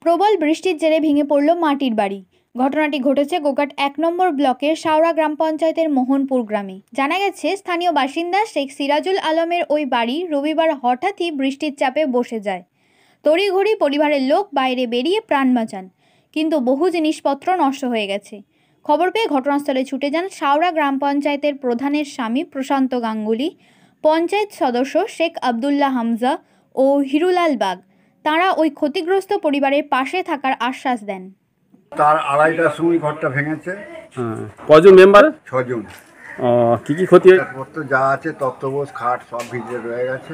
প্রবল বৃষ্টির জেরে ভেঙে পড়ল মাটির বাড়ি। ঘটনাটি ঘটেছে গোঘাট ১ নম্বর ব্লকের শাওড়া গ্রাম পঞ্চায়েতের মোহনপুর গ্রামে। জানা গেছে, স্থানীয় বাসিন্দা শেখ সিরাজুল আলমের ওই বাড়ি রবিবার হঠাৎই বৃষ্টির চাপে বসে যায়। তড়িঘড়ি পরিবারের লোক বাইরে বেরিয়ে প্রাণ বাঁচান, কিন্তু বহু জিনিসপত্র নষ্ট হয়ে গেছে। খবর পেয়ে ঘটনাস্থলে ছুটে যান শাওড়া গ্রাম পঞ্চায়েতের প্রধানের স্বামী প্রশান্ত গাঙ্গুলি, পঞ্চায়েত সদস্য শেখ আবদুল্লাহ হামজা ও হিরুলাল বাগ। তারা ওই ক্ষতিগ্রস্ত পরিবারের পাশে থাকার আশ্বাস দেন। তার ২:৩০টার সময় ঘরটা ভেঙেছে। কজন মেম্বার? ৬ জন। কি কি ক্ষতি? যা আছে তক্তপোষ, খাট সব ভিজে রয়ে গেছে।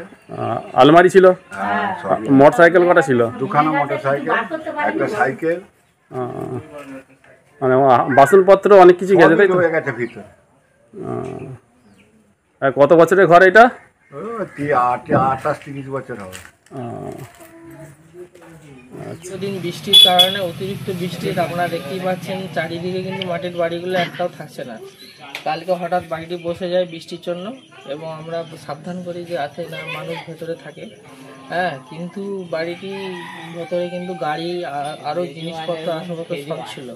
আলমারি ছিল? মোটরসাইকেল কটা ছিল? দুখানা মোটরসাইকেল, একটা সাইকেল, মানে বাসনপত্র অনেক কিছু গেছে, তাই রয়ে গেছে ভিতরে। কত বছরের ঘর এটা? ২৮-৩০ বছর হবে। কিছুদিন বৃষ্টির কারণে, অতিরিক্ত বৃষ্টির আপনারা দেখতেই পাচ্ছেন চারিদিকে কিন্তু মাটির বাড়িগুলো একটাও থাকছে না। কালকে হঠাৎ বাড়িটি বসে যায় বৃষ্টির জন্য, এবং আমরা সাবধান করি যে আছে না মানুষ ভেতরে থাকে। কিন্তু বাড়িটি ভেতরে কিন্তু গাড়ি আরও জিনিসপত্র আসবাবপত্র সব ছিল,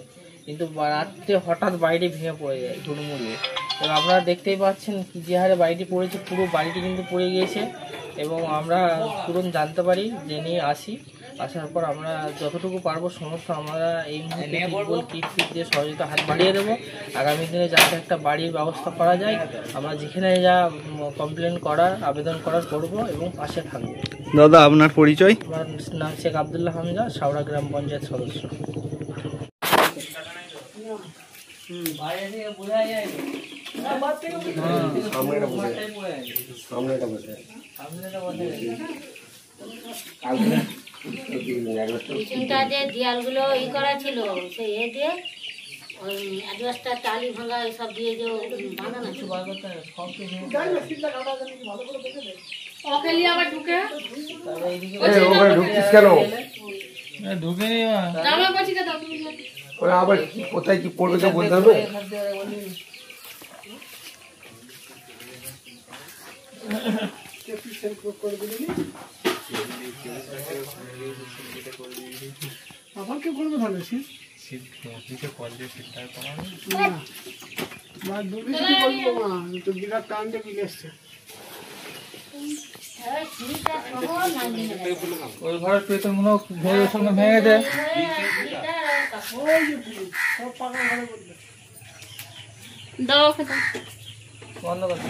কিন্তু রাত্রে হঠাৎ বাড়িটি ভেঙে পড়ে যায় হুড়মুড়িয়ে। এবং আপনারা দেখতেই পাচ্ছেন যে হারে বাড়িটি পড়েছে, পুরো বাড়িটি কিন্তু পড়ে গিয়েছে। এবং আমরা তুরন্ত জানতে পারি, জেনে আসার পর আমরা যতটুকু পারবো সমস্ত আমরা এই মুহূর্তে কিট দিয়ে সহযোগিতা হাত বাড়িয়ে দেবো। আগামী দিনে যাতে একটা বাড়ির ব্যবস্থা করা যায়, আমরা যেখানে যা কমপ্লেন করার, আবেদন করার করবো এবং পাশে থাকবো। দাদা, আপনার পরিচয়? আমার নাম শেখ আবদুল্লাহ হামজা, শাওড়া গ্রাম পঞ্চায়েত সদস্য। পিছনটা যে দেয়ালগুলো করা ছিল, সেই দিয়ে ওই অ্যাডজাস্টার টালি ভাঙা এসব দিয়ে যে ভাঙা না ছিল। আবার কোথায় কি পড়বে তো বলতে হবে। আবার কেউ করবে তাহলে বিরাট টান দিয়ে মিলে এসছে। ওই ঘরের পেছন মনে ঘরের সঙ্গে ভেঙে দেয়। বন্ধ করতে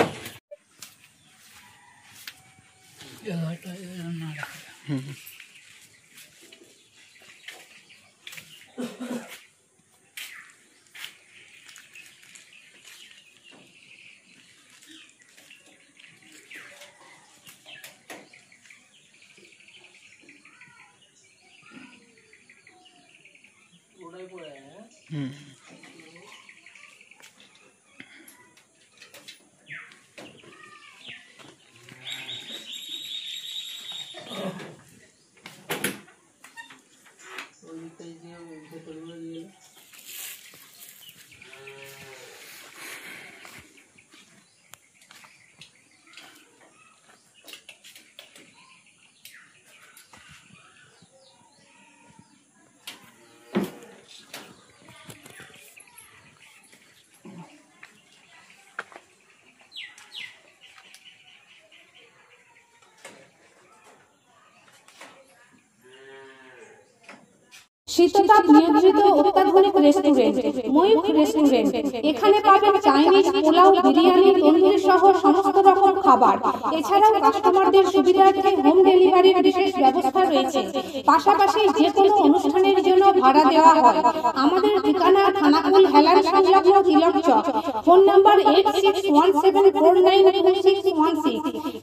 শীততাপ নিয়ন্ত্রিত অত্যাধুনিক রেস্টুরেন্ট ময়ূখ রেস্টুরেন্ট। এখানে পাবেন চাইনিজ, পোলাও, বিরিয়ানি, তন্দুরি সহ সমস্ত রকম খাবার। এছাড়াও কাস্টমারদের সুবিধার্থে হোম ডেলিভারির বিশেষ ব্যবস্থা রয়েছে। পাশাপাশি যে কোনো অনুষ্ঠানের জন্য ভাড়া দেওয়া হয়। আমাদের ঠিকানা থানাকুল হেলান সংলগ্ন তিলক চক। Phone number 8617492616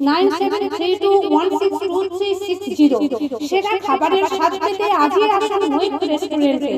9732162360। সেরা খাবারের স্বাদ পেতে আজই আসুন ময়ূখ রেস্টুরেন্টে।